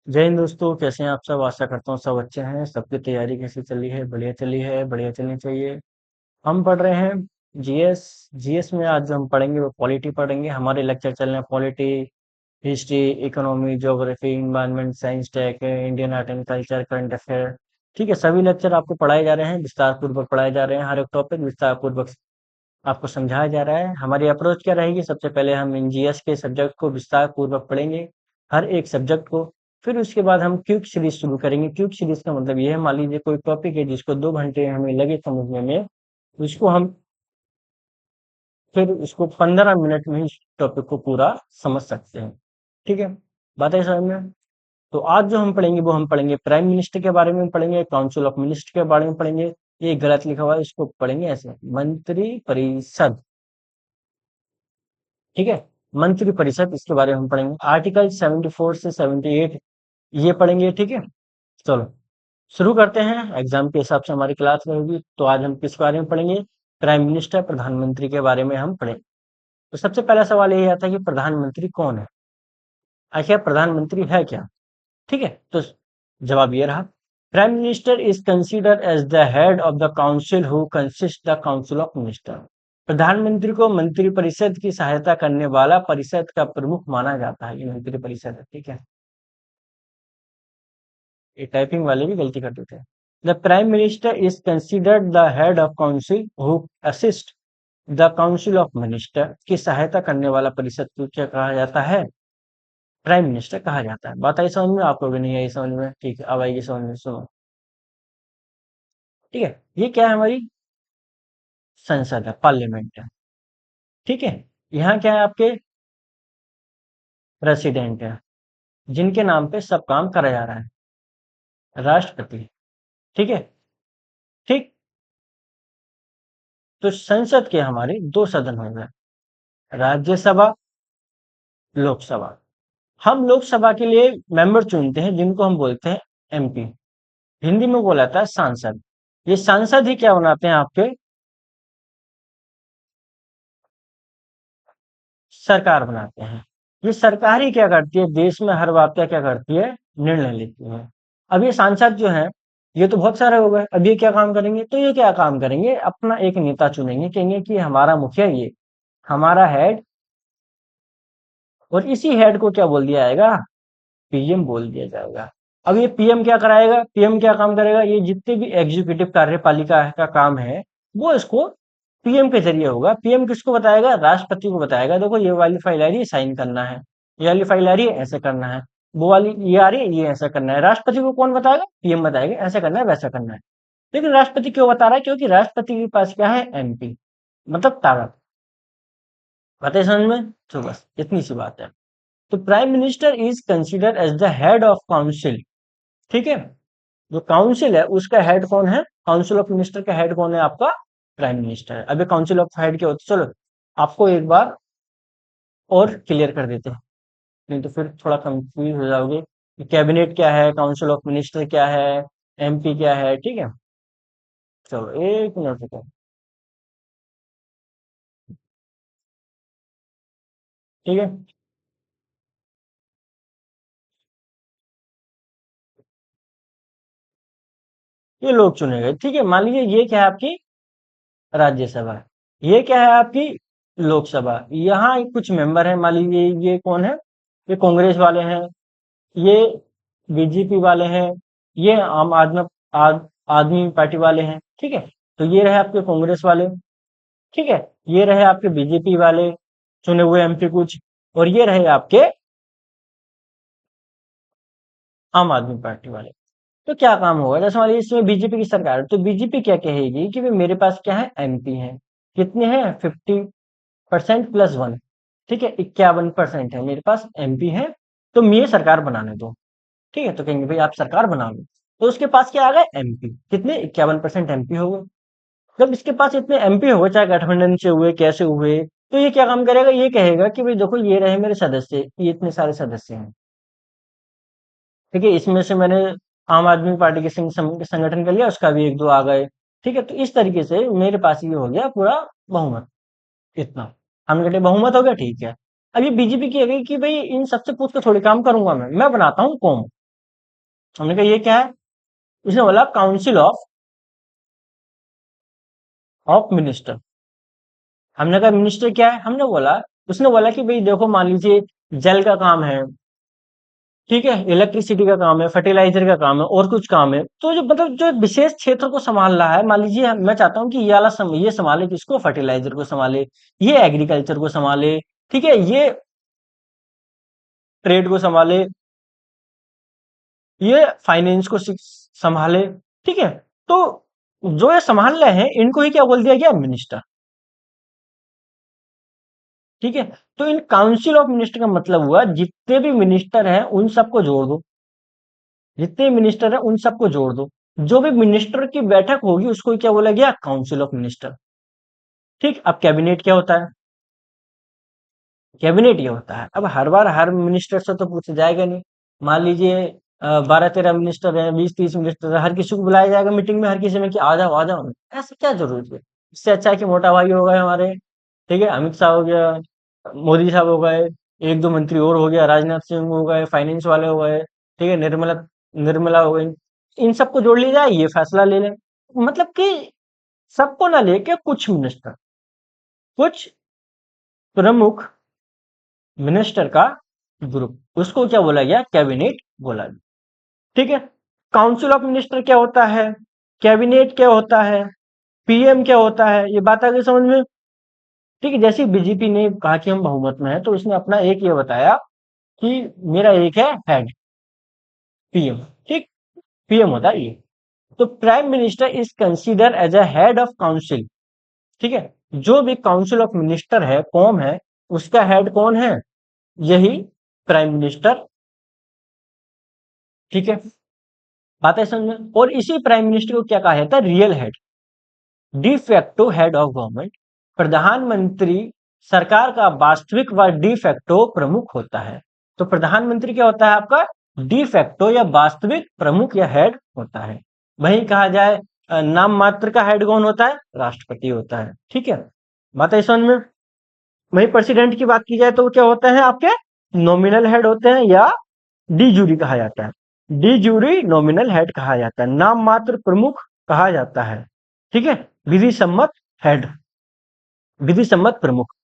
जय हिंद दोस्तों, कैसे हैं आप सब। आशा करता हूँ सब अच्छे हैं। सबकी तैयारी कैसी चली है? बढ़िया चली है, बढ़िया चलनी चाहिए। हम पढ़ रहे हैं जीएस। जीएस में आज जो हम पढ़ेंगे वो पॉलिटी पढ़ेंगे। हमारे लेक्चर चल रहे हैं polity, history, economy, geography, environment, science, tech, Indian art and culture, current affair. ठीक है, सभी लेक्चर आपको पढ़ाए जा रहे हैं, विस्तार पूर्वक पढ़ाए जा रहे हैं। हर एक टॉपिक विस्तार पूर्वक आपको समझाया जा रहा है। हमारी अप्रोच क्या रहेगी? सबसे पहले हम इन जीएस के सब्जेक्ट को विस्तार पूर्वक पढ़ेंगे, हर एक सब्जेक्ट को। फिर उसके बाद हम क्विक सीरीज शुरू करेंगे। क्विक सीरीज का मतलब ये है, मान लीजिए कोई टॉपिक है जिसको 2 घंटे हमें लगे समझने में, उसको हम फिर उसको 15 मिनट में इस टॉपिक को पूरा समझ सकते हैं। ठीक है, बात है समझ में। तो आज जो हम पढ़ेंगे वो हम पढ़ेंगे प्राइम मिनिस्टर के बारे में पढ़ेंगे, काउंसिल ऑफ मिनिस्टर के बारे में पढ़ेंगे। ये गलत लिखा हुआ है, इसको पढ़ेंगे ऐसे, मंत्री परिषद। ठीक है, मंत्री परिषद, इसके बारे में हम पढ़ेंगे। आर्टिकल 74 से 78 ये पढ़ेंगे। ठीक है, चलो शुरू करते हैं। एग्जाम के हिसाब से हमारी क्लास रहेगी। तो आज हम किस बारे में पढ़ेंगे? प्राइम मिनिस्टर, प्रधानमंत्री के बारे में हम पढ़ेंगे। तो सबसे पहला सवाल यही आता है कि प्रधानमंत्री कौन है? आखिर प्रधानमंत्री है क्या? ठीक है, तो जवाब ये रहा, prime minister is considered as the head of the council who consist the council of minister. प्रधानमंत्री को मंत्री परिषद की सहायता करने वाला परिषद का प्रमुख माना जाता है। ये मंत्री परिषद है। ठीक है, ये टाइपिंग वाले भी गलती कर देते हैं। The prime minister is considered the head of council who assist the council of minister. की सहायता करने वाला परिषद को क्या कहा जाता है? प्राइम मिनिस्टर कहा जाता है। बात आई समझ में? आप लोग नहीं आई समझ में? ठीक है, अब आएगी समझ में, सुनो। ठीक है, ये क्या है? हमारी संसद है, पार्लियामेंट है। ठीक है, यहाँ क्या है? आपके प्रेसिडेंट है, जिनके नाम पे सब काम करा जा रहा है, राष्ट्रपति। ठीक है, ठीक। तो संसद के हमारे दो सदन हो गए, राज्यसभा, लोकसभा। हम लोकसभा के लिए मेंबर चुनते हैं जिनको हम बोलते हैं एमपी। हिंदी में बोला जाता है सांसद। ये सांसद ही क्या बनाते हैं? आपके सरकार बनाते हैं। ये सरकार ही क्या करती है? देश में हर बात का क्या करती है? निर्णय लेती है। अब ये सांसद जो है, ये तो बहुत सारे हो गए। अब ये क्या काम करेंगे? तो ये क्या काम करेंगे? अपना एक नेता चुनेंगे, कहेंगे कि हमारा मुखिया ये, हमारा हेड। और इसी हेड को क्या बोल दिया जाएगा? पीएम बोल दिया जाएगा। अब ये पीएम क्या कराएगा? पीएम क्या काम करेगा? ये जितने भी एग्जीक्यूटिव कार्यपालिका का काम है, वो इसको पीएम के जरिए होगा। पीएम किसको बताएगा? राष्ट्रपति को बताएगा, देखो ये वाली फाइल आ रही है, साइन करना है। ये वाली फाइल आ रही है, ऐसे करना है। वो वाली ये आ रही है, ये ऐसा करना है। राष्ट्रपति को कौन बताएगा? पीएम बताएगा, ऐसा करना है, वैसा करना है। लेकिन राष्ट्रपति क्यों बता रहा है? क्योंकि राष्ट्रपति के पास क्या है? एमपी, मतलब ताकत। बातें समझ में? तो बस इतनी सी बात है। तो prime minister is considered as the head of council. ठीक है, जो काउंसिल है उसका हेड कौन है? काउंसिल ऑफ मिनिस्टर का हेड कौन है? आपका प्राइम मिनिस्टर है। अभी काउंसिल ऑफ हेड क्या होता है? चलो आपको एक बार और क्लियर कर देते हैं, नहीं तो फिर थोड़ा कंफ्यूज हो जाओगे कि कैबिनेट क्या है, काउंसिल ऑफ मिनिस्टर क्या है, एमपी क्या है। ठीक है, चलो एक मिनट रुको। ठीक है, ये लोग चुने गए। ठीक है, मान लीजिए ये क्या है? आपकी राज्यसभा। ये क्या है? आपकी लोकसभा। यहाँ कुछ मेंबर हैं, मान लीजिए ये कौन है? ये कांग्रेस वाले हैं, ये बीजेपी वाले हैं, ये आदमी पार्टी वाले हैं। ठीक है, तो ये रहे आपके कांग्रेस वाले। ठीक है, ये रहे आपके बीजेपी वाले चुने हुए एमपी कुछ, और ये रहे आपके आम आदमी पार्टी वाले। तो क्या काम होगा? जैसे मान लीजिए इसमें बीजेपी की सरकार है, तो बीजेपी क्या कहेगी कि भाई मेरे पास क्या है? एमपी है। कितने हैं? 50% प्लस वन। ठीक है, 51% है मेरे पास एमपी है। तो ये सरकार बनाने दो। ठीक है, तो कहेंगे भाई आप सरकार बना लो। तो उसके पास क्या आ गए? एमपी। कितने? 51% एमपी हो गए। जब इसके पास इतने एमपी हो गए, चाहे गठबंधन से हुए, कैसे हुए, तो ये क्या काम करेगा? ये कहेगा कि भाई देखो ये रहे मेरे सदस्य, ये इतने सारे सदस्य हैं। ठीक है, इसमें से मैंने आम आदमी पार्टी के संगठन कर लिया, उसका भी एक दो आ गए। ठीक है, तो इस तरीके से मेरे पास ये हो गया पूरा बहुमत। इतना हम कहते बहुमत हो गया। ठीक है, अब ये बीजेपी की है कि भाई इन सबसे पूछ के थोड़ी काम करूंगा, मैं बनाता हूँ कौम। हमने कहा ये क्या है, उसने बोला काउंसिल ऑफ मिनिस्टर। हमने कहा मिनिस्टर क्या है, हमने बोला, उसने बोला कि भाई देखो मान लीजिए जल का काम है, ठीक है, इलेक्ट्रिसिटी का काम है, फर्टिलाइजर का काम है, और कुछ काम है, तो जो मतलब जो विशेष क्षेत्र को संभाल रहा है, मान लीजिए मैं चाहता हूँ कि ये वाला ये संभाले, किसको, फर्टिलाइजर को संभाले, ये एग्रीकल्चर को संभाले, ठीक है, ये ट्रेड को संभाले, ये फाइनेंस को संभाले, ठीक है। तो जो ये संभाल रहे हैं इनको ही क्या बोल दिया गया, मिनिस्टर, ठीक है। तो इन काउंसिल ऑफ मिनिस्टर का मतलब हुआ जितने भी मिनिस्टर हैं उन सबको जोड़ दो, जितने मिनिस्टर हैं उन सबको जोड़ दो, जो भी मिनिस्टर की बैठक होगी उसको क्या बोला गया, काउंसिल ऑफ मिनिस्टर। ठीक, अब कैबिनेट क्या होता है, कैबिनेट ये होता है। अब हर बार हर मिनिस्टर से तो पूछा जाएगा नहीं, मान लीजिए 12-13 मिनिस्टर हैं, 20-30 मिनिस्टर हैं, हर किसी को बुलाया जाएगा मीटिंग में हर किसी में कि आ जाओ, ऐसा क्या जरूरत है। इससे अच्छा है कि मोटा भाई हो गए हमारे, ठीक है, अमित शाह हो गया, मोदी साहब हो गए, एक दो मंत्री और हो गया, राजनाथ सिंह हो गए, फाइनेंस वाले हो गए, ठीक है, निर्मला निर्मला हो गई, इन सबको जोड़ लिया जाए, ये फैसला ले लें। मतलब कि सबको ना लेके कुछ मिनिस्टर, कुछ प्रमुख मिनिस्टर का ग्रुप, उसको क्या बोला गया, कैबिनेट बोला गया, ठीक है। काउंसिल ऑफ मिनिस्टर क्या होता है, कैबिनेट क्या होता है, पीएम क्या होता है, ये बात आ गई समझ में। ठीक है, जैसे बीजेपी ने कहा कि हम बहुमत में है, तो उसने अपना एक ये बताया कि मेरा एक है हेड, पीएम, ठीक, पीएम होता है ये। तो prime minister is consider as a head of council, ठीक है, जो भी काउंसिल ऑफ मिनिस्टर है, कौन है, उसका हेड कौन है, यही प्राइम मिनिस्टर, ठीक है, बात है समझ में। और इसी प्राइम मिनिस्टर को क्या कहा जाता है, real head, de facto head of government. प्रधानमंत्री सरकार का वास्तविक व डी फैक्टो प्रमुख होता है। तो प्रधानमंत्री क्या होता है आपका, डी फैक्टो या वास्तविक प्रमुख या हेड होता है। वहीं कहा जाए नाम मात्र का हेड कौन होता है, राष्ट्रपति होता है, ठीक है, बात है समझ में। वहीं प्रेसिडेंट की बात की जाए तो क्या होते हैं आपके, नॉमिनल हेड होते हैं, या डी जूरी कहा जाता है, डी जूरी नॉमिनल हेड कहा जाता है, नाम मात्र प्रमुख कहा जाता है, ठीक है, विधि सम्मत हेड, विधि सम्मत प्रमुख।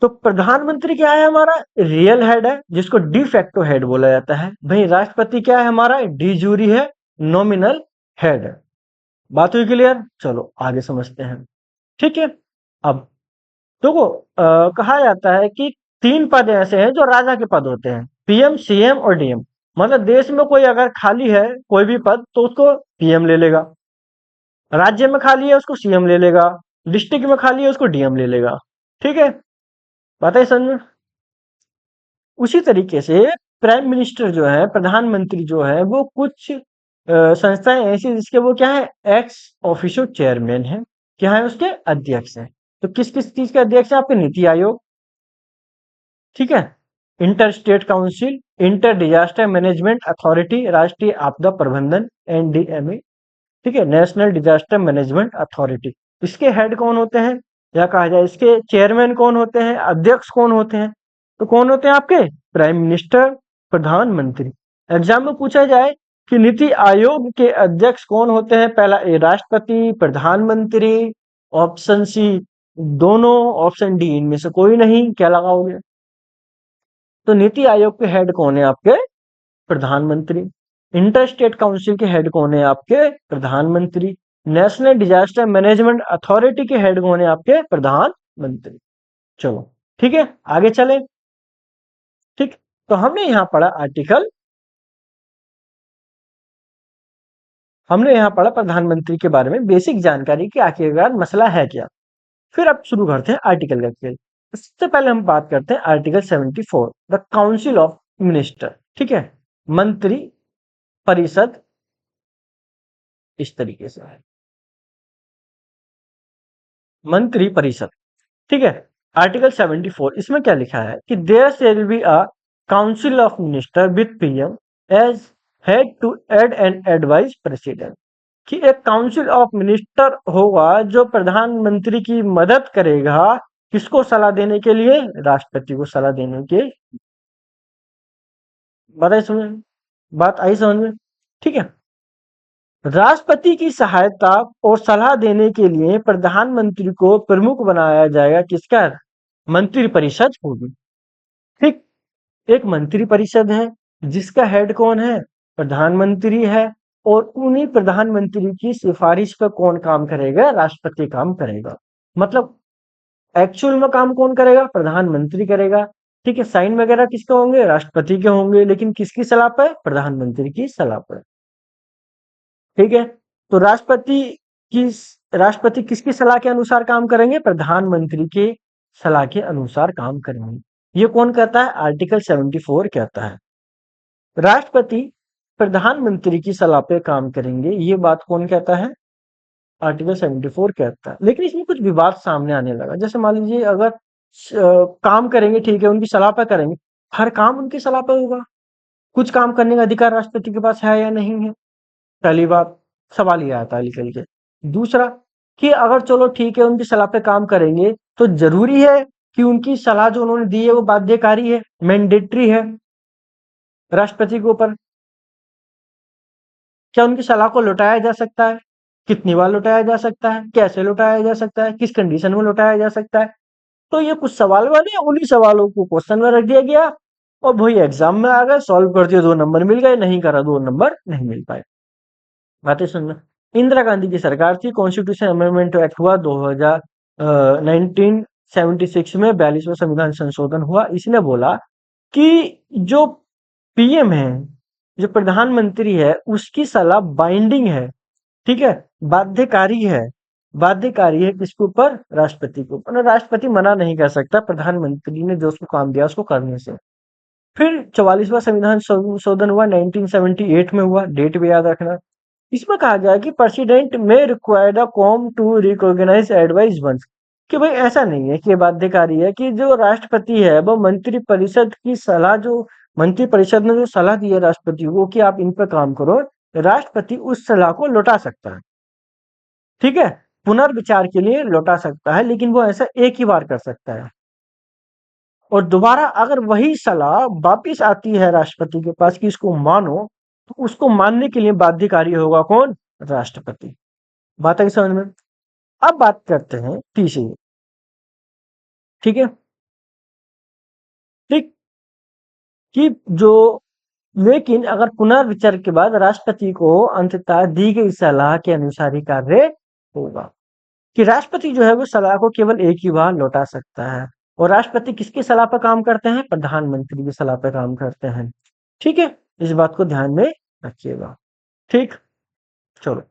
तो प्रधानमंत्री क्या है हमारा, रियल हेड है, जिसको डी फैक्टो हेड बोला जाता है। भाई राष्ट्रपति क्या है हमारा, डी जूरी है, नॉमिनल हेड है। बात हुई क्लियर, चलो आगे समझते हैं, ठीक है। अब देखो कहा जाता है कि 3 पद ऐसे हैं जो राजा के पद होते हैं, पीएम, सीएम और डीएम। मतलब देश में कोई अगर खाली है कोई भी पद तो उसको पीएम ले लेगा, राज्य में खाली है उसको सीएम ले लेगा, डिस्ट्रिक्ट में खाली है उसको डीएम ले लेगा, ठीक है, बात है समझ में। उसी तरीके से प्राइम मिनिस्टर जो है, प्रधानमंत्री जो है, वो कुछ संस्थाएं ऐसी जिसके वो क्या है, एक्स ऑफिशियो चेयरमैन है, क्या है, उसके अध्यक्ष है। तो किस किस चीज के अध्यक्ष है आपके, नीति आयोग, ठीक है, inter state council, inter disaster management authority, राष्ट्रीय आपदा प्रबंधन, एनडीएमए, ठीक है, नेशनल डिजास्टर मैनेजमेंट अथॉरिटी। इसके हेड कौन होते हैं, या कहा जाए इसके चेयरमैन कौन होते हैं, अध्यक्ष कौन होते हैं, तो कौन होते हैं आपके, प्राइम मिनिस्टर, प्रधानमंत्री। एग्जाम में पूछा जाए कि नीति आयोग के अध्यक्ष कौन होते हैं, पहला ए राष्ट्रपति, प्रधानमंत्री, ऑप्शन सी दोनों, ऑप्शन डी इनमें से कोई नहीं, क्या लगाओगे। तो नीति आयोग के हेड कौन है आपके, प्रधानमंत्री। इंटर स्टेट काउंसिल के हेड कौन है आपके, प्रधानमंत्री। नेशनल डिजास्टर मैनेजमेंट अथॉरिटी के हेड कौन है आपके, प्रधानमंत्री। चलो ठीक है, आगे चले। ठीक, तो हमने यहां पढ़ा आर्टिकल, हमने यहां पढ़ा प्रधानमंत्री के बारे में बेसिक जानकारी की आखिरकार मसला है क्या। फिर अब शुरू करते हैं आर्टिकल का खेल। इससे पहले हम बात करते हैं article 74, the council of minister, ठीक है, मंत्री परिषद, इस तरीके से है मंत्री परिषद, ठीक है। आर्टिकल 74 इसमें क्या लिखा है कि there shall be a council of minister with PM as head to aid and advise president, कि एक काउंसिल ऑफ मिनिस्टर होगा जो प्रधानमंत्री की मदद करेगा, किसको सलाह देने के लिए, राष्ट्रपति को सलाह देने के, बताइए समझ। बात आई समझ में? ठीक है। राष्ट्रपति की सहायता और सलाह देने के लिए प्रधानमंत्री को प्रमुख बनाया जाएगा। किसका? मंत्रिपरिषद होगी। ठीक। एक मंत्रिपरिषद है जिसका हेड कौन है? प्रधानमंत्री है। और उन्हीं प्रधानमंत्री की सिफारिश पर कौन काम करेगा? राष्ट्रपति काम करेगा। मतलब एक्चुअल में काम कौन करेगा? प्रधानमंत्री करेगा। ठीक है। साइन वगैरह किसके होंगे? राष्ट्रपति के होंगे। लेकिन किसकी सलाह पर? प्रधानमंत्री की सलाह पर। ठीक है। तो की राष्ट्रपति किसकी सलाह के अनुसार काम करेंगे? प्रधानमंत्री के सलाह के अनुसार काम करेंगे। ये कौन कहता है? आर्टिकल 74 कहता है राष्ट्रपति प्रधानमंत्री की सलाह पे काम करेंगे। ये बात कौन कहता है? आर्टिकल 74 कहता है। लेकिन इसमें कुछ विवाद सामने आने लगा। जैसे मान लीजिए अगर काम करेंगे, ठीक है, उनकी सलाह पर करेंगे, हर काम उनकी सलाह पर होगा। कुछ काम करने का अधिकार राष्ट्रपति के पास है या नहीं है? पहली बात, सवाल ये आता है निकल के। दूसरा कि अगर चलो ठीक है उनकी सलाह पे काम करेंगे तो जरूरी है कि उनकी सलाह जो उन्होंने दी है वो बाध्यकारी है, मैंडेटरी है राष्ट्रपति के ऊपर? क्या उनकी सलाह को लौटाया जा सकता है? कितनी बार लौटाया जा सकता है? कैसे लौटाया जा सकता है? किस कंडीशन में लौटाया जा सकता है? तो ये कुछ सवाल वाले, उन्हीं सवालों को क्वेश्चन में रख दिया गया और वही एग्जाम में आ गए, सॉल्व कर दिए, 2 नंबर मिल गए, नहीं करा 2 नंबर नहीं मिल पाए। बातें सुनना। इंदिरा गांधी की सरकार थी, कॉन्स्टिट्यूशन अमेंडमेंट एक्ट हुआ 2000 1976 में 42वां संविधान संशोधन हुआ। इसने बोला कि जो पीएम है, जो प्रधानमंत्री है, उसकी सलाह बाइंडिंग है। ठीक है, बाध्यकारी है। बाध्यकारी है किसके ऊपर? राष्ट्रपति के ऊपर। राष्ट्रपति मना नहीं कर सकता प्रधानमंत्री ने जो उसको काम दिया उसको करने से। फिर 44वां संविधान संशोधन हुआ 1978 में हुआ, डेट भी याद रखना। इसमें कहा गया कि प्रेसिडेंट में required a calm to recognise advice once, कि भाई ऐसा नहीं है कि ये बाध्यकारी है कि जो राष्ट्रपति है वो मंत्रिपरिषद की सलाह, जो मंत्रिपरिषद ने जो सलाह दी है राष्ट्रपति को कि आप इन पर काम करो, राष्ट्रपति उस सलाह को लौटा सकता है। ठीक है, पुनर्विचार के लिए लौटा सकता है, लेकिन वो ऐसा एक ही बार कर सकता है। और दोबारा अगर वही सलाह वापिस आती है राष्ट्रपति के पास कि इसको मानो, तो उसको मानने के लिए बाध्यकारी होगा कौन? राष्ट्रपति। बात आई समझ में? अब बात करते हैं तीसरी। ठीक है। ठीक। कि जो लेकिन अगर पुनर्विचार के बाद राष्ट्रपति को अंततः दी गई सलाह के अनुसार ही कार्य होगा। कि राष्ट्रपति जो है वो सलाह को केवल एक ही बार लौटा सकता है। और राष्ट्रपति किसकी सलाह पर काम करते हैं? प्रधानमंत्री की सलाह पर काम करते हैं। ठीक है, इस बात को ध्यान में रखिएगा। ठीक। चलो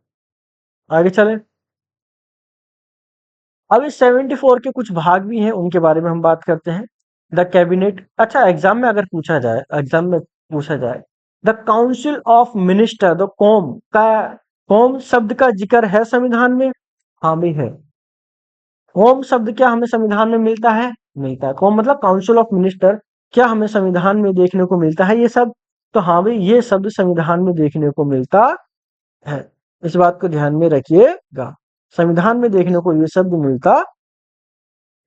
आगे चले। अब इस 74 के कुछ भाग भी हैं, उनके बारे में हम बात करते हैं। The cabinet. अच्छा, एग्जाम में पूछा जाए the council of minister, the com का, कॉम शब्द का जिक्र है संविधान में? हाँ भी है। कॉम शब्द क्या हमें संविधान में मिलता है? मिलता है। कॉम मतलब काउंसिल ऑफ मिनिस्टर, क्या हमें संविधान में देखने को मिलता है ये सब? तो हाँ भाई, ये शब्द संविधान में देखने को मिलता है। इस बात को ध्यान में रखिएगा, संविधान में देखने को ये शब्द मिलता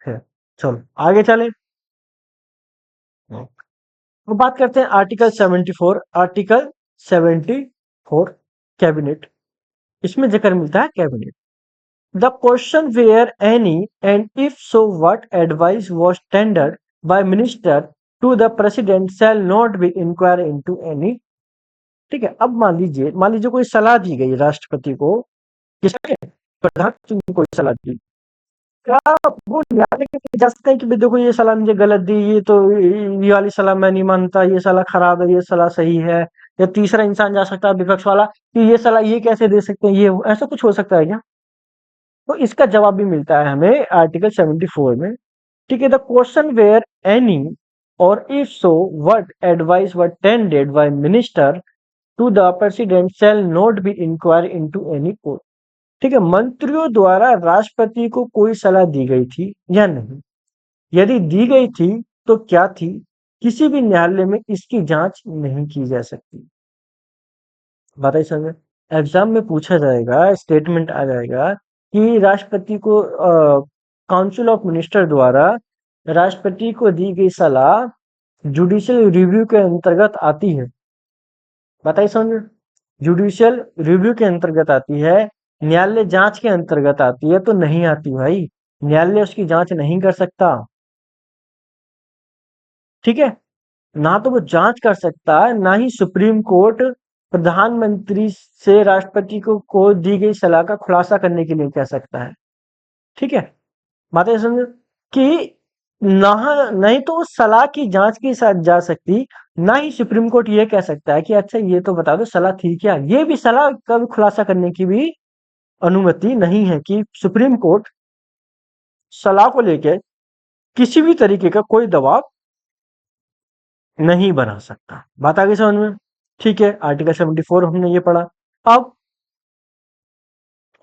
है। चलो आगे चले। तो बात करते हैं आर्टिकल 74। आर्टिकल 74 कैबिनेट, इसमें जिक्र मिलता है cabinet. The question where any and if so what advice was tendered by minister to the president shall not be inquire into any. ठीक है। अब मान लीजिए कोई सलाह दी गई राष्ट्रपति को, किसके? प्रधानमंत्री को कोई सलाह दी, क्या वो न्यायालय के जा सकते हैं कि भाई देखो ये सलाह मुझे गलत दी, ये तो ये वाली सलाह मैं नहीं मानता, ये सलाह खराब है, ये सलाह सही है? या तीसरा इंसान जा सकता है विपक्ष वाला कि ये सलाह ये कैसे दे सकते हैं, ये ऐसा कुछ हो सकता है क्या? तो इसका जवाब भी मिलता है हमें आर्टिकल 74 में। ठीक है। द क्वेश्चन वेयर एनी और if so what advice were tended by minister to the president shall not be inquire into any court. ठीक है, मंत्रियों द्वारा राष्ट्रपति को कोई सलाह दी गई थी या नहीं? यदि दी गई थी तो क्या थी? किसी भी न्यायालय में इसकी जांच नहीं की जा सकती। बताइए समझे। एग्जाम में पूछा जाएगा, स्टेटमेंट आ जाएगा कि राष्ट्रपति को काउंसिल ऑफ मिनिस्टर द्वारा राष्ट्रपति को दी गई सलाह जुडिशियल रिव्यू के अंतर्गत आती है। बताइए समझ में। जुडिशियल रिव्यू के अंतर्गत आती है, न्यायालय जांच के अंतर्गत आती है तो नहीं आती भाई। न्यायालय उसकी जांच नहीं कर सकता, ठीक है। ना तो वो जांच कर सकता है, ना ही सुप्रीम कोर्ट प्रधानमंत्री से राष्ट्रपति को दी गई सलाह का खुलासा करने के लिए कह सकता है, ठीक है। बातें समझ कि ना, नहीं तो उस सलाह की जांच की साथ जा सकती, ना ही सुप्रीम कोर्ट ये कह सकता है कि अच्छा ये तो बता दो सलाह थी क्या। ये भी सलाह का भी खुलासा करने की भी अनुमति नहीं है कि सुप्रीम कोर्ट सलाह को लेकर किसी भी तरीके का कोई दबाव नहीं बना सकता। बात आगे समझ में, ठीक है। आर्टिकल 74 हमने ये पढ़ा। अब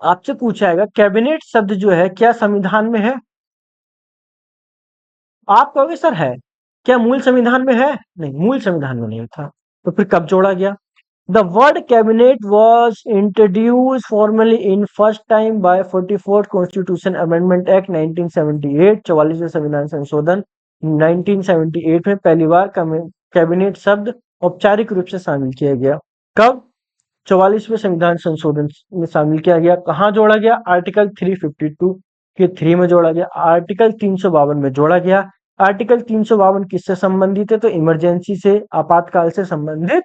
आपसे पूछा जाएगा कैबिनेट शब्द जो है क्या संविधान में है। आप कहोगे सर है, क्या मूल संविधान में है? नहीं, मूल संविधान में नहीं था, तो फिर कब जोड़ा गया? The word cabinet was introduced formally in first time by 44th Constitution Amendment Act 1978, 44वें संविधान संशोधन 1978 में पहली बार कैबिनेट शब्द औपचारिक रूप से शामिल किया गया। कब? 44वें संविधान संशोधन में शामिल किया गया। कहाँ जोड़ा गया? आर्टिकल 352 के 3 में जोड़ा गया, आर्टिकल 352 में जोड़ा गया। आर्टिकल 352 किससे संबंधित है? तो इमरजेंसी से, आपातकाल से संबंधित।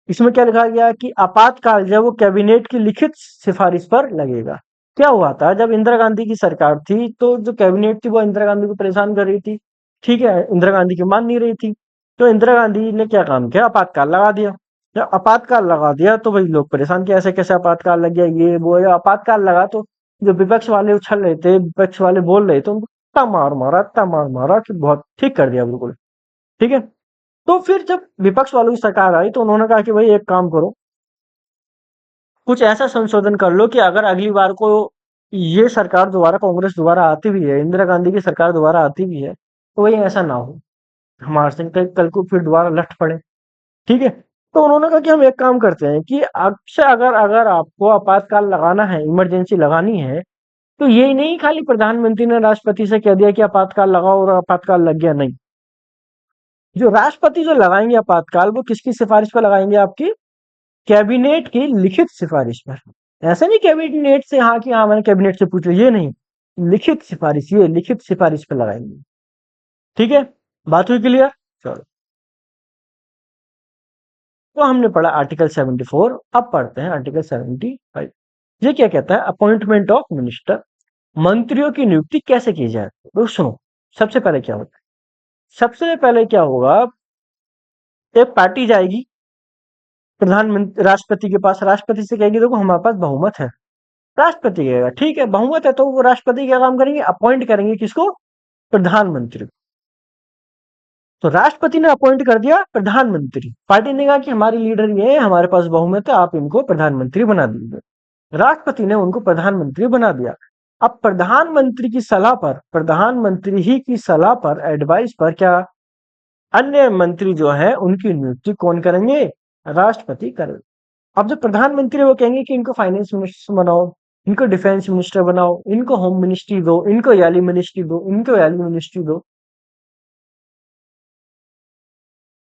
इसमें क्या लिखा गया कि आपातकाल जब वो कैबिनेट की लिखित सिफारिश पर लगेगा। क्या हुआ था जब इंदिरा गांधी की सरकार थी तो जो कैबिनेट थी वो इंदिरा गांधी को परेशान कर रही थी, ठीक है। इंदिरा गांधी की मान नहीं रही थी, तो इंदिरा गांधी ने क्या काम किया? आपातकाल लगा दिया। जब आपातकाल लगा दिया तो भाई लोग परेशान, किया ऐसे कैसे आपातकाल लग गया, ये वो। आपातकाल लगा तो जो विपक्ष वाले उछल रहे थे, विपक्ष वाले बोल रहे थे, उनको इतना मार मारा, इतना मार मारा कि बहुत ठीक कर दिया बिल्कुल, ठीक है। तो फिर जब विपक्ष वालों की सरकार आई तो उन्होंने कहा कि भाई एक काम करो, कुछ ऐसा संशोधन कर लो कि अगर अगली बार को ये सरकार दोबारा, कांग्रेस दोबारा आती भी है, इंदिरा गांधी की सरकार दोबारा आती भी है, तो वही ऐसा ना हो हमारे संग कल को फिर दोबारा लठ पड़े, ठीक है। तो उन्होंने कहा कि हम एक काम करते हैं कि अक्सर अगर अगर आपको आपातकाल लगाना है, इमरजेंसी लगानी है, तो यही नहीं खाली प्रधानमंत्री ने राष्ट्रपति से कह दिया कि आपातकाल लगाओ और आपातकाल लग गया, नहीं। जो राष्ट्रपति जो लगाएंगे आपातकाल, वो किसकी सिफारिश पर लगाएंगे? आपकी कैबिनेट की लिखित सिफारिश पर। ऐसा नहीं कैबिनेट से, हाँ कि हाँ मैंने कैबिनेट से पूछ लिया, ये नहीं। लिखित सिफारिश, ये लिखित सिफारिश पर लगाएंगे, ठीक है। बात हुई क्लियर? चलो, तो हमने पढ़ा आर्टिकल 74। अब पढ़ते हैं आर्टिकल 75। ये क्या कहता है? अपॉइंटमेंट ऑफ मिनिस्टर, मंत्रियों की नियुक्ति कैसे की जाए। तो सुनो, सबसे पहले क्या होता है? सबसे पहले क्या होगा, एक पार्टी जाएगी प्रधानमंत्री राष्ट्रपति के पास, राष्ट्रपति से कहेगी देखो हमारे पास बहुमत है। राष्ट्रपति कहेगा ठीक है बहुमत है, तो वो राष्ट्रपति क्या काम करेंगे? अपॉइंट करेंगे किसको? प्रधानमंत्री। तो राष्ट्रपति ने अपॉइंट कर दिया प्रधानमंत्री, पार्टी ने कहा कि हमारी लीडर ये है, हमारे पास बहुमत है, आप इनको प्रधानमंत्री बना दीजिए। राष्ट्रपति ने उनको प्रधानमंत्री बना दिया। अब प्रधानमंत्री की सलाह पर, प्रधानमंत्री ही की सलाह पर, एडवाइस पर, क्या अन्य मंत्री जो है उनकी नियुक्ति कौन करेंगे? राष्ट्रपति करेंगे। अब जो प्रधानमंत्री वो कहेंगे कि इनको फाइनेंस मिनिस्टर बनाओ, इनको डिफेंस मिनिस्टर बनाओ, इनको होम मिनिस्ट्री दो, इनको याली मिनिस्ट्री दो, इनको याली मिनिस्ट्री दो।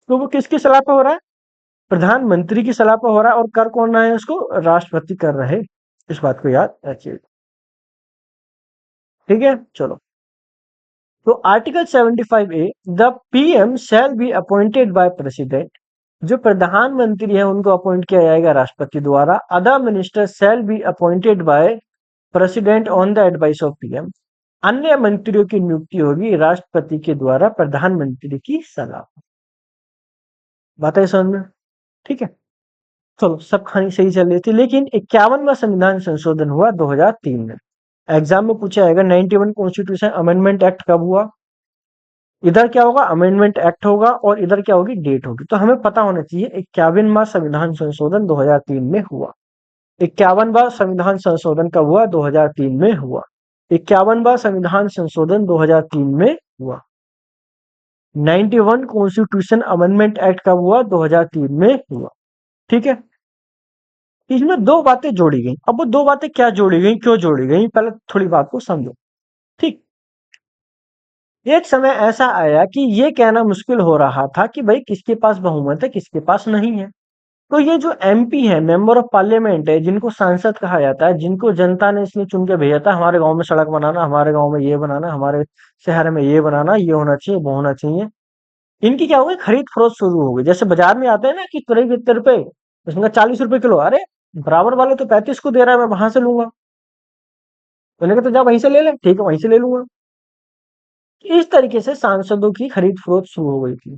तो वो किसकी सलाह पे हो रहा है? प्रधानमंत्री की सलाह पे हो रहा है, और कर कौन रहा है उसको? राष्ट्रपति कर रहे। इस बात को याद रखिए, ठीक है। चलो, तो article 75A, the PM shall be appointed by president, जो प्रधानमंत्री है उनको अपॉइंट किया जाएगा राष्ट्रपति द्वारा। Other minister shall be appointed by president on the advice of PM, अन्य मंत्रियों की नियुक्ति होगी राष्ट्रपति के द्वारा प्रधानमंत्री की सलाह। बात है समझ में, ठीक है। चलो, सब कहानी सही चल रही थी, लेकिन 51वां संविधान संशोधन हुआ 2003 में। एग्जाम में पूछा जाएगा 91 कॉन्स्टिट्यूशन अमेंडमेंट एक्ट कब हुआ। इधर क्या होगा? अमेंडमेंट एक्ट होगा, और इधर क्या होगी? डेट होगी। तो हमें पता होना चाहिए 51वां संविधान संशोधन 2003 में हुआ। 51वां संविधान संशोधन कब हुआ? 2003 में हुआ। 51वां संविधान संशोधन 2003 में हुआ। 91 कॉन्स्टिट्यूशन अमेंडमेंट एक्ट कब हुआ? 2003 में हुआ, ठीक है। इसमें दो बातें जोड़ी गई। अब वो दो बातें क्या जोड़ी गई, क्यों जोड़ी गई, पहले थोड़ी बात को समझो, ठीक। एक समय ऐसा आया कि ये कहना मुश्किल हो रहा था कि भाई किसके पास बहुमत है, किसके पास नहीं है। तो ये जो एमपी है, मेंबर ऑफ पार्लियामेंट है, जिनको सांसद कहा जाता है, जिनको जनता ने इसलिए चुन के भेजा था हमारे गांव में सड़क बनाना, हमारे गांव में ये बनाना, हमारे शहर में ये बनाना, ये होना चाहिए, वो होना चाहिए, इनकी क्या हो गई, खरीद फरोख्त शुरू हो गई। जैसे बाजार में आते हैं ना कि तुरई कितने रुपए, उसमें 40 रुपए किलो, अरे बराबर वाले तो 35 को दे रहा है, मैं वहां से लूंगा। मैंने कहा तो जा वहीं से ले ले, ठीक है वहीं से ले लूंगा। इस तरीके से सांसदों की खरीद फरोख्त शुरू हो गई थी।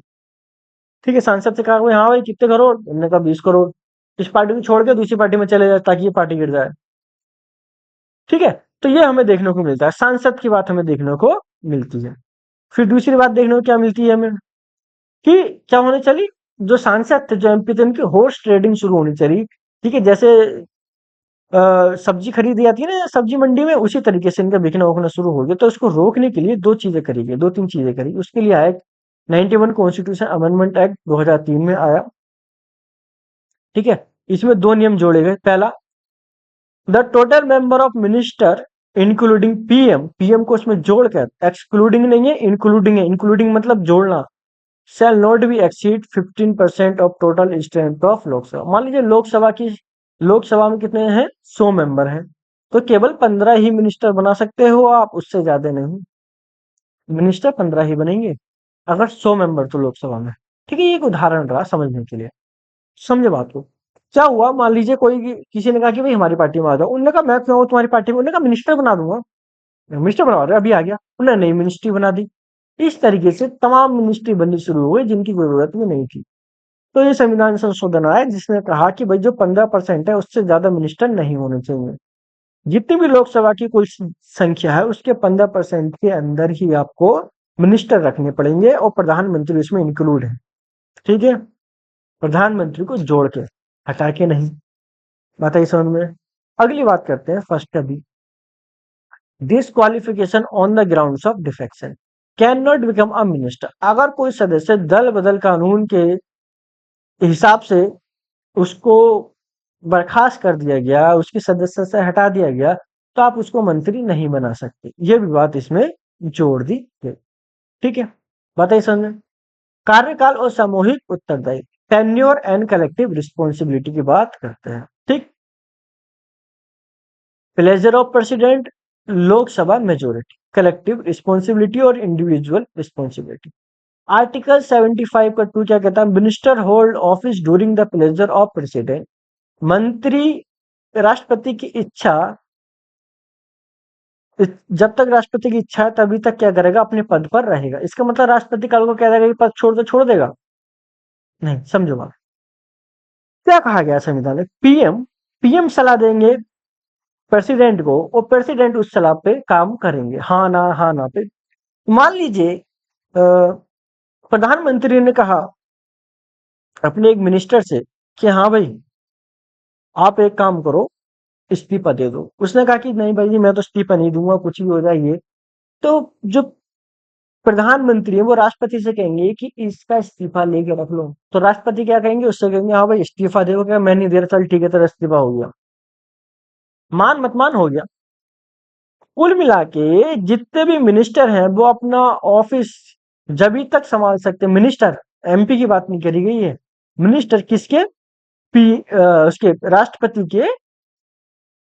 ठीक है, सांसद से कहा भाई, हाँ भाई कितने करोड़, उन्होंने कहा 20 करोड़। इस पार्टी को छोड़ के दूसरी पार्टी में चले जाए ताकि ये पार्टी गिर जाए। ठीक है, तो ये हमें देखने को मिलता है, सांसद की बात हमें देखने को मिलती है। फिर दूसरी बात देखने को क्या मिलती है हमें, कि क्या होने चली, जो सांसद थे, जो एमपी थे, उनकी हॉर्स ट्रेडिंग शुरू होनी चली। ठीक है, जैसे सब्जी खरीदी जाती है ना सब्जी मंडी में, उसी तरीके से इनका बिकना उगना शुरू हो गया। तो इसको रोकने के लिए दो चीजें करी गई, दो तीन चीजें करी। उसके लिए आया 91 कॉन्स्टिट्यूशन अमेंडमेंट एक्ट 2003 में आया। ठीक है, इसमें दो नियम जोड़े गए। पहला, the total member of minister including PM, PM को उसमें जोड़कर, एक्सक्लूडिंग नहीं है, इंक्लूडिंग है। इंक्लूडिंग मतलब जोड़ना, शैल not be exceed 15% of total strength of Lok Sabha. मान लीजिए लोकसभा में कितने हैं, 100 मेंबर हैं, तो केवल 15 ही मिनिस्टर बना सकते हो आप, उससे ज्यादा नहीं। मिनिस्टर 15 ही बनेंगे अगर 100 मेंबर तो लोकसभा में। ठीक है, ये एक उदाहरण रहा समझने के लिए, समझे बात को। क्या हुआ, मान लीजिए किसी ने कहा कि भाई हमारी पार्टी में आ जाओ, उन्होंने कहा मैं क्यों हूँ तुम्हारी पार्टी में, उन्होंने कहा मिनिस्टर बना दूंगा। मिनिस्टर बनवा रहे अभी आ गया, उन्होंने नई मिनिस्ट्री बना दी। इस तरीके से तमाम मिनिस्ट्री बननी शुरू हो गई जिनकी कोई जरूरत भी नहीं थी। तो ये संविधान संशोधन आया जिसने कहा कि भाई जो 15% है उससे ज्यादा मिनिस्टर नहीं होने चाहिए। जितनी भी लोकसभा की कुल संख्या है उसके 15% के अंदर ही आपको मिनिस्टर रखने पड़ेंगे, और प्रधानमंत्री इसमें इंक्लूड है। ठीक है, प्रधानमंत्री को जोड़ के, हटा के नहीं। बात आई समझ में। अगली बात करते हैं फर्स्ट का भी, disqualification on the grounds of defection can not become a minister. अगर कोई सदस्य दल बदल कानून के हिसाब से उसको बर्खास्त कर दिया गया, उसकी सदस्य से हटा दिया गया, तो आप उसको मंत्री नहीं बना सकते। ये भी बात इसमें जोड़ दी गई। ठीक है, बताइए समझ। कार्यकाल और सामूहिक उत्तरदायित्व, टेन्योर एंड कलेक्टिव रिस्पॉन्सिबिलिटी की बात करते हैं। ठीक, pleasure of president, Lok Sabha majority, collective responsibility और इंडिविजुअल रिस्पॉन्सिबिलिटी। आर्टिकल 75 का 2 क्या कहता है, minister hold office during the pleasure of president. मंत्री राष्ट्रपति की इच्छा, जब तक राष्ट्रपति की इच्छा है तभी तक क्या करेगा, अपने पद पर रहेगा। इसका मतलब राष्ट्रपति कल को कह देगा कि पद छोड़ दो, छोड़ देगा नहीं। समझो बात, क्या कहा गया संविधान में, पीएम पीएम सलाह देंगे प्रेसिडेंट को, और प्रेसिडेंट उस सलाह पे काम करेंगे, हाँ ना पे। मान लीजिए प्रधानमंत्री ने कहा अपने एक मिनिस्टर से कि हाँ भाई आप एक काम करो, इस्तीफा दे दो। उसने कहा कि नहीं भाई जी मैं तो इस्तीफा नहीं दूंगा, कुछ भी हो जाए ये। तो जो प्रधानमंत्री है वो राष्ट्रपति से कहेंगे कि इसका इस्तीफा लेके रख लो, तो राष्ट्रपति क्या कहेंगे, उससे कहेंगे हाँ भाई इस्तीफा दे, क्या मैं नहीं दे रहा, चल ठीक है तेरा इस्तीफा हो गया। मान मत मान हो गया। कुल मिला के जितने भी मिनिस्टर हैं वो अपना ऑफिस जब तक संभाल सकते हैं। मिनिस्टर, एमपी की बात नहीं करी गई है, मिनिस्टर किसके, उसके राष्ट्रपति के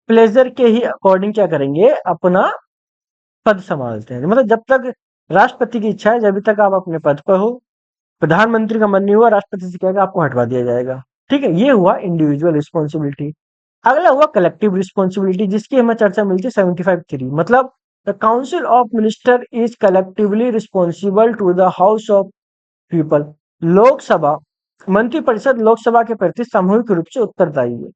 प्लेजर के ही अकॉर्डिंग क्या करेंगे, अपना पद संभालते हैं। मतलब जब तक राष्ट्रपति की इच्छा है जब तक आप अपने पद पर हो, प्रधानमंत्री का मन नहीं हुआ, राष्ट्रपति से कहेगा आपको हटवा दिया जाएगा। ठीक है, ये हुआ इंडिविजुअल रिस्पॉन्सिबिलिटी। अगला हुआ कलेक्टिव रिस्पॉन्सिबिलिटी, जिसकी हमें चर्चा मिलती है 75(3). मतलब the council of minister is collectively responsible to the house of people. Lok Sabha मंत्रिपरिषद लोकसभा के प्रति सामूहिक रूप से उत्तरदायी है।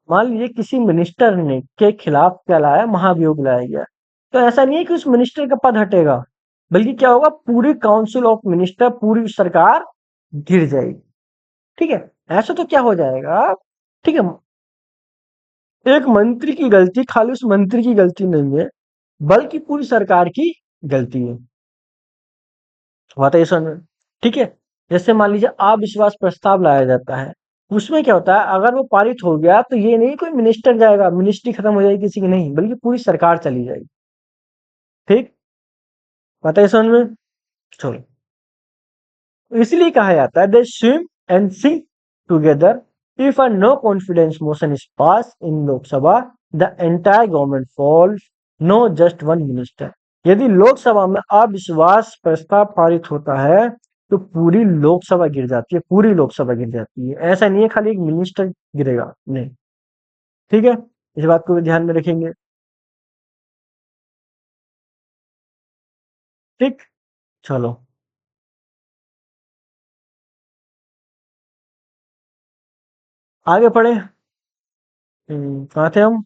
मान लीजिए किसी मिनिस्टर ने के खिलाफ क्या लाया, महाभियोग लाया गया, तो ऐसा नहीं है कि उस मिनिस्टर का पद हटेगा, बल्कि क्या होगा, पूरी काउंसिल ऑफ मिनिस्टर, पूरी सरकार गिर जाएगी। ठीक है, ऐसा तो क्या हो जाएगा। ठीक है, एक मंत्री की गलती खाली उस मंत्री की गलती नहीं है, बल्कि पूरी सरकार की गलती है। बात है समझ में? ठीक है, जैसे मान लीजिए अविश्वास प्रस्ताव लाया जाता है, उसमें क्या होता है, अगर वो पारित हो गया तो ये नहीं कोई मिनिस्टर जाएगा, मिनिस्ट्री खत्म हो जाएगी किसी की, नहीं, बल्कि पूरी सरकार चली जाएगी। ठीक, बात है समझ में? चलो, इसलिए कहा जाता है they swim and sink together. If a no confidence motion is pass in Lok Sabha the entire government falls, no just one minister. यदि लोकसभा में अविश्वास प्रस्ताव पारित होता है तो पूरी लोकसभा गिर जाती है, पूरी लोकसभा गिर जाती है। ऐसा नहीं है खाली एक मिनिस्टर गिरेगा, नहीं। ठीक है, इस बात को भी ध्यान में रखेंगे। ठीक, चलो आगे पढ़े। कहाँ थे हम?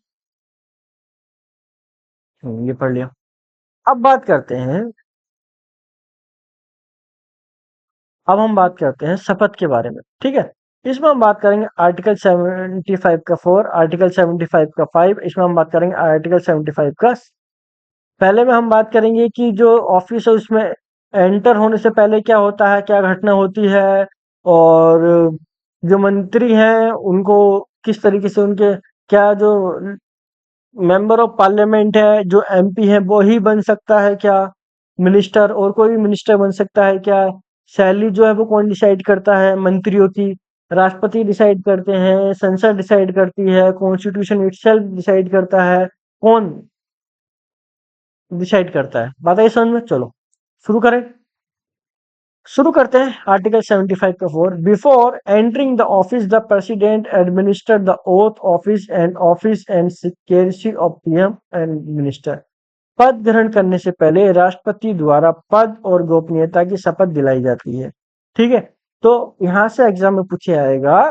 ये पढ़ लिया। अब बात करते हैं, अब हम बात करते हैं शपथ के बारे में। ठीक है, इसमें हम बात करेंगे आर्टिकल 75 का 4, आर्टिकल 75 का 5, इसमें हम बात करेंगे आर्टिकल 75 का। पहले में हम बात करेंगे कि जो ऑफिस है उसमें एंटर होने से पहले क्या होता है, क्या घटना होती है, और जो मंत्री हैं उनको किस तरीके से उनके, क्या जो मेंबर ऑफ पार्लियामेंट है, जो एमपी है वो ही बन सकता है क्या मिनिस्टर, और कोई भी मिनिस्टर बन सकता है क्या? सैलरी जो है वो कौन डिसाइड करता है मंत्रियों की? राष्ट्रपति डिसाइड करते हैं, संसद डिसाइड करती है, कॉन्स्टिट्यूशन इटसेल्फ डिसाइड करता है, कौन डिसाइड करता है? बात आई समझ में? चलो शुरू करें। शुरू करते हैं आर्टिकल 75 का 4। Before entering the office the president administer the oath office and security of PM and minister. पद ग्रहण करने से पहले राष्ट्रपति द्वारा पद और गोपनीयता की शपथ दिलाई जाती है। ठीक है, तो यहां से एग्जाम में पूछे आएगा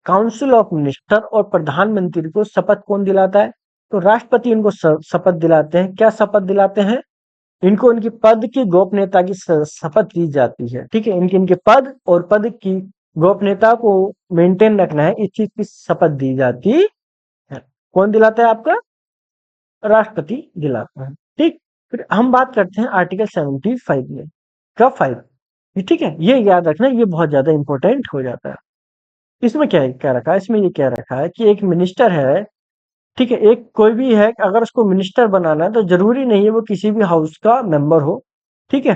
काउंसिल ऑफ मिनिस्टर और प्रधानमंत्री को शपथ कौन दिलाता है? तो राष्ट्रपति इनको शपथ दिलाते हैं। क्या शपथ दिलाते हैं? इनको इनकी पद की गोपनीयता की शपथ दी जाती है। ठीक है, इनके इनके पद और पद की गोपनीयता को मेंटेन रखना है, इस चीज की शपथ दी जाती है। कौन दिलाता है? आपका राष्ट्रपति दिलाता है। ठीक, फिर हम बात करते हैं आर्टिकल 75 में। कब 5? ठीक है, ये याद रखना, ये बहुत ज्यादा इंपॉर्टेंट हो जाता है। इसमें क्या क्या रखा है? इसमें ये क्या रखा है कि एक मिनिस्टर है, ठीक है, एक कोई भी है, अगर उसको मिनिस्टर बनाना है तो जरूरी नहीं है वो किसी भी हाउस का मेंबर हो। ठीक है,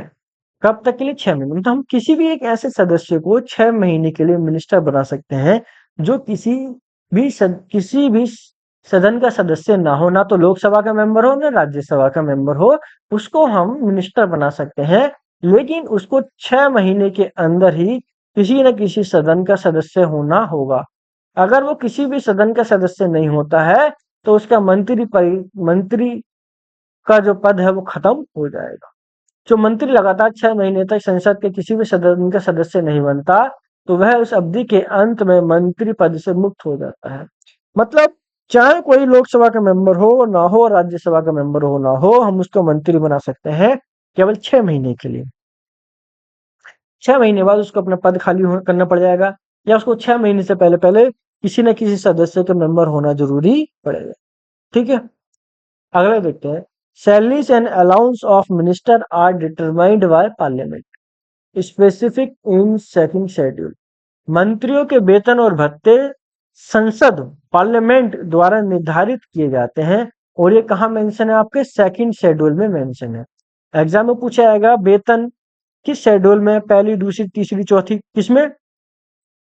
कब तक के लिए? 6 महीने। मतलब हम किसी भी एक ऐसे सदस्य को 6 महीने के लिए मिनिस्टर बना सकते हैं जो किसी भी सदन का सदस्य ना हो, ना तो लोकसभा का मेंबर हो ना राज्यसभा का मेंबर हो, उसको हम मिनिस्टर बना सकते हैं। लेकिन उसको 6 महीने के अंदर ही किसी न किसी सदन का सदस्य होना होगा। अगर वो किसी भी सदन का सदस्य नहीं होता है तो उसका मंत्री का जो पद है वो खत्म हो जाएगा। जो मंत्री लगातार 6 महीने तक संसद के किसी भी सदन का सदस्य नहीं बनता तो वह उस अवधि के अंत में मंत्री पद से मुक्त हो जाता है। मतलब चाहे कोई लोकसभा का मेंबर हो ना हो, राज्यसभा का मेंबर हो ना हो, हम उसको मंत्री बना सकते हैं केवल 6 महीने के लिए। 6 महीने बाद उसको अपना पद खाली करना पड़ जाएगा, या उसको 6 महीने से पहले पहले किसी न किसी सदस्य का मेंबर होना जरूरी पड़ेगा। ठीक है, अगला देखते हैं। Salaries and allowance of minister are determined by parliament specific in second schedule. मंत्रियों के वेतन और भत्ते संसद पार्लियामेंट द्वारा निर्धारित किए जाते हैं, और ये कहाँ मेंशन है? आपके सेकंड शेड्यूल में मेंशन है। एग्जाम में पूछा जाएगा वेतन किस शेड्यूल में? पहली, दूसरी, तीसरी, चौथी? किसमें?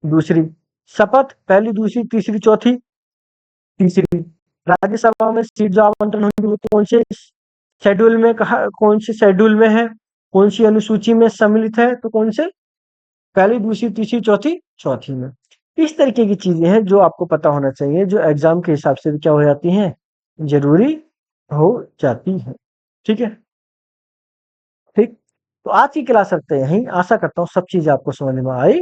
दूसरी। शपथ पहली, दूसरी, तीसरी, चौथी? तीसरी। राज्यसभा में सीट जो आवंटन होंगे वो कौन से शेड्यूल में, कहा कौन से शेड्यूल में है, कौन सी अनुसूची में सम्मिलित है? तो कौन से? पहली, दूसरी, तीसरी, चौथी? चौथी में। इस तरीके की चीजें हैं जो आपको पता होना चाहिए, जो एग्जाम के हिसाब से भी क्या हो जाती हैं, जरूरी हो जाती है। ठीक है, ठीक। तो आज की क्लास रखते हैं यहीं। आशा करता हूँ सब चीजें आपको समझ में आई।